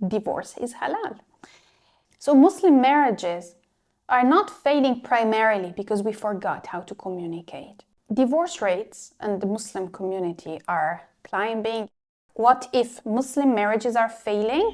divorce is halal. So Muslim marriages are not failing primarily because we forgot how to communicate. Divorce rates in the Muslim community are climbing. What if Muslim marriages are failing?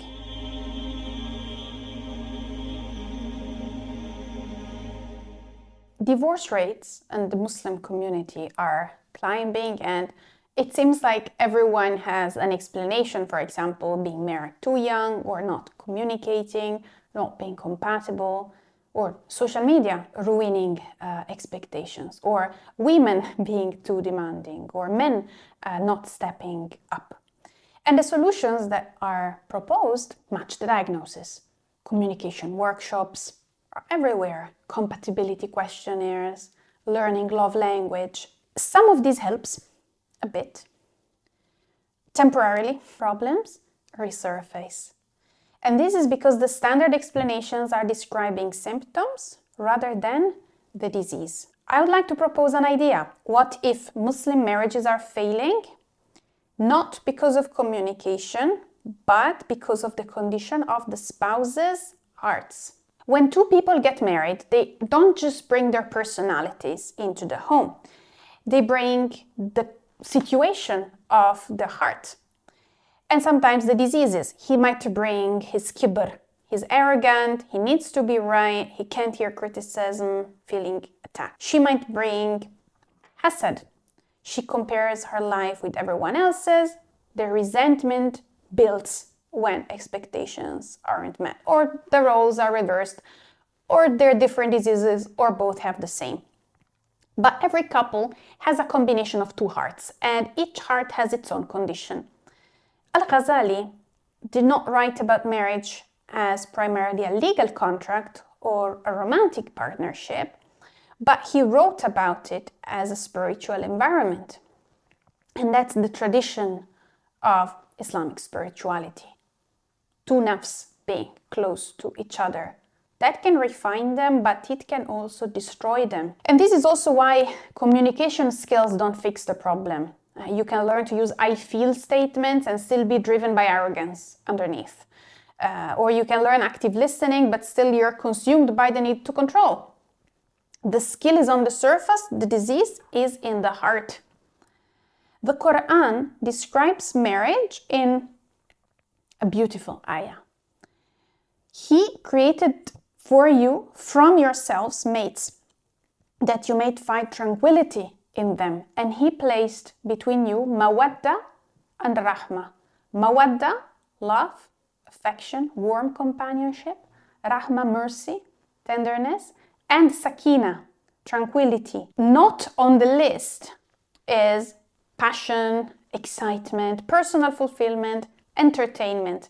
Divorce rates in the Muslim community are climbing, and it seems like everyone has an explanation. For example, being married too young, or not communicating, not being compatible, or social media ruining expectations, or women being too demanding, or men not stepping up. And the solutions that are proposed match the diagnosis. Communication workshops are everywhere, compatibility questionnaires, learning love language. Some of these helps a bit. Temporarily, problems resurface. And this is because the standard explanations are describing symptoms rather than the disease. I would like to propose an idea. What if Muslim marriages are failing? Not because of communication, but because of the condition of the spouses' hearts. When two people get married, they don't just bring their personalities into the home. They bring the situation of the heart. And sometimes the diseases. He might bring his kibr. He's arrogant, he needs to be right, he can't hear criticism, feeling attacked. She might bring hasad. She compares her life with everyone else's. The resentment builds when expectations aren't met, or the roles are reversed, or they're different diseases, or both have the same. But every couple has a combination of two hearts, and each heart has its own condition. Al-Ghazali did not write about marriage as primarily a legal contract or a romantic partnership, but he wrote about it as a spiritual environment. And that's the tradition of Islamic spirituality. Two nafs being close to each other. That can refine them, but it can also destroy them. And this is also why communication skills don't fix the problem. You can learn to use I feel statements and still be driven by arrogance underneath. Or you can learn active listening, but still you're consumed by the need to control. The skill is on the surface, the disease is in the heart. The Quran describes marriage in a beautiful ayah. He created for you from yourselves mates, that you may find tranquility in them, and he placed between you mawaddah and rahmah. Mawaddah, love, affection, warm companionship. Rahmah, mercy, tenderness. And Sakina, tranquility. Not on the list is passion, excitement, personal fulfillment, entertainment.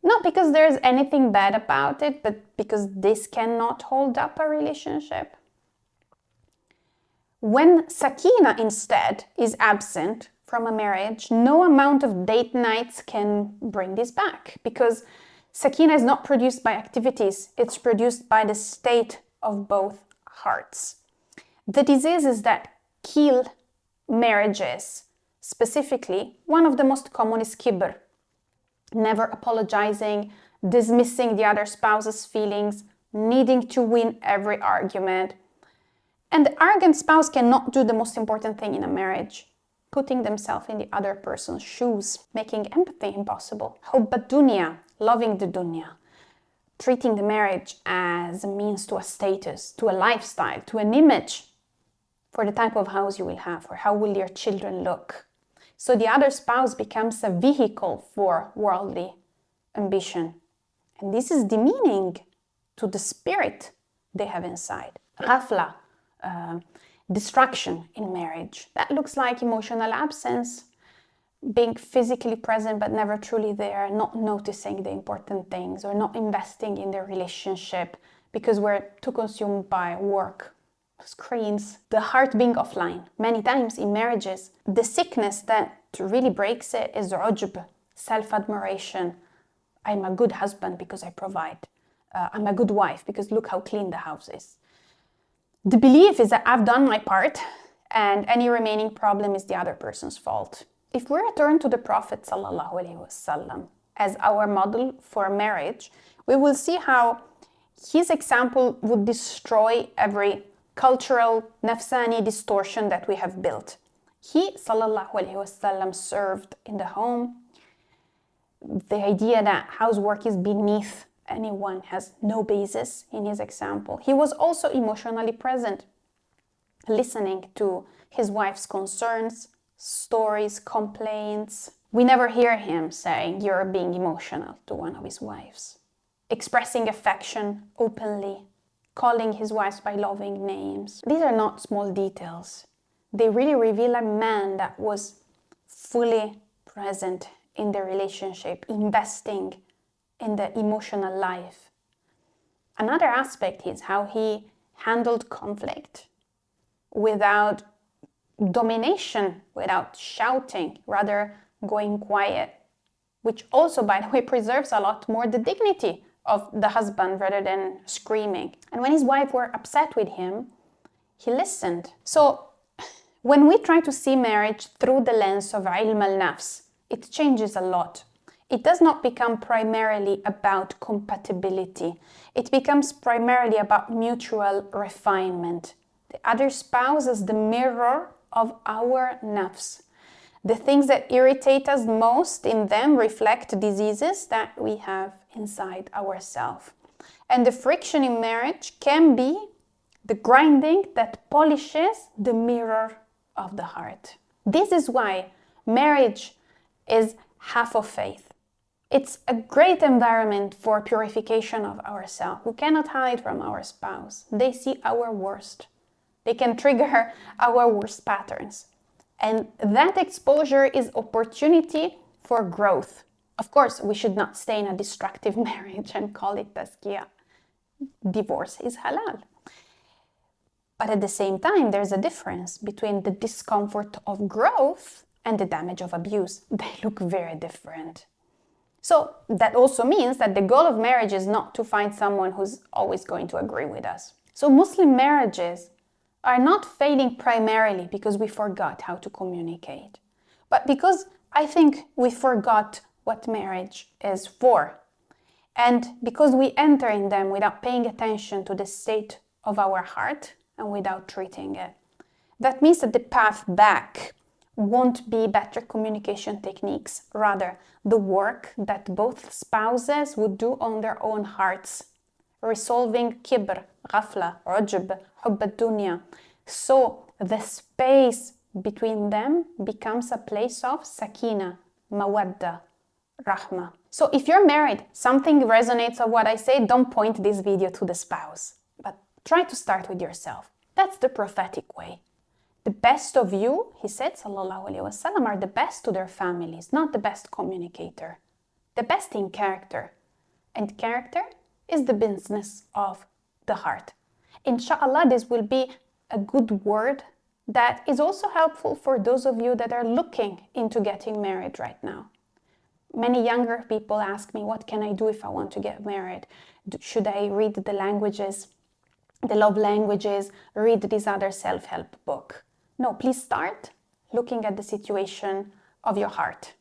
Not because there's anything bad about it, but because this cannot hold up a relationship. When Sakina instead is absent from a marriage, no amount of date nights can bring this back, because Sakina is not produced by activities, it's produced by the state of both hearts. The diseases that kill marriages, specifically, one of the most common is kibr. Never apologizing, dismissing the other spouse's feelings, needing to win every argument. And the arrogant spouse cannot do the most important thing in a marriage, putting themselves in the other person's shoes, making empathy impossible. Hubb dunya, loving the dunya, treating the marriage as a means to a status, to a lifestyle, to an image for the type of house you will have, or how will your children look. So the other spouse becomes a vehicle for worldly ambition. And this is demeaning to the spirit they have inside. Ghaflah, distraction in marriage. That looks like emotional absence, being physically present but never truly there, not noticing the important things, or not investing in the relationship because we're too consumed by work, screens. The heart being offline. Many times in marriages, the sickness that really breaks it is ujb, self-admiration. I'm a good husband because I provide. I'm a good wife because look how clean the house is. The belief is that I've done my part and any remaining problem is the other person's fault. If we return to the Prophet ﷺ, as our model for marriage, we will see how his example would destroy every cultural nafsani distortion that we have built. He, sallallahu alaihi wasallam, served in the home. The idea that housework is beneath anyone has no basis in his example. He was also emotionally present, listening to his wife's concerns, stories, complaints. We never hear him saying, "You're being emotional," to one of his wives. Expressing affection openly, calling his wives by loving names. These are not small details. They really reveal a man that was fully present in the relationship, investing in the emotional life. Another aspect is how he handled conflict without domination, without shouting, rather going quiet, which also, by the way, preserves a lot more the dignity of the husband rather than screaming. And when his wife were upset with him, he listened. So when we try to see marriage through the lens of ilm al-nafs, it changes a lot. It does not become primarily about compatibility. It becomes primarily about mutual refinement. The other spouse is the mirror of our nafs. The things that irritate us most in them reflect diseases that we have inside ourselves. And the friction in marriage can be the grinding that polishes the mirror of the heart. This is why marriage is half of faith. It's a great environment for purification of ourselves. We cannot hide from our spouse. They see our worst. They can trigger our worst patterns. And that exposure is opportunity for growth. Of course, we should not stay in a destructive marriage and call it tazkiyah. Divorce is halal. But at the same time, there's a difference between the discomfort of growth and the damage of abuse. They look very different. So that also means that the goal of marriage is not to find someone who's always going to agree with us. So Muslim marriages are not failing primarily because we forgot how to communicate, but because I think we forgot what marriage is for, and because we enter in them without paying attention to the state of our heart and without treating it. That means that the path back won't be better communication techniques, rather the work that both spouses would do on their own hearts, resolving kibr, ghaflah, ujb, hubb ad-dunya. So the space between them becomes a place of sakina, mawaddah, rahmah. So if you're married, something resonates of what I say, don't point this video to the spouse, but try to start with yourself. That's the prophetic way. The best of you, he said, sallallahu alaihi wasallam, are the best to their families, not the best communicator. The best in character. And character is the business of the heart. Inshallah, this will be a good word that is also helpful for those of you that are looking into getting married right now. Many younger people ask me, what can I do if I want to get married? Should I read the languages, the love languages, read this other self-help book? No, please start looking at the situation of your heart.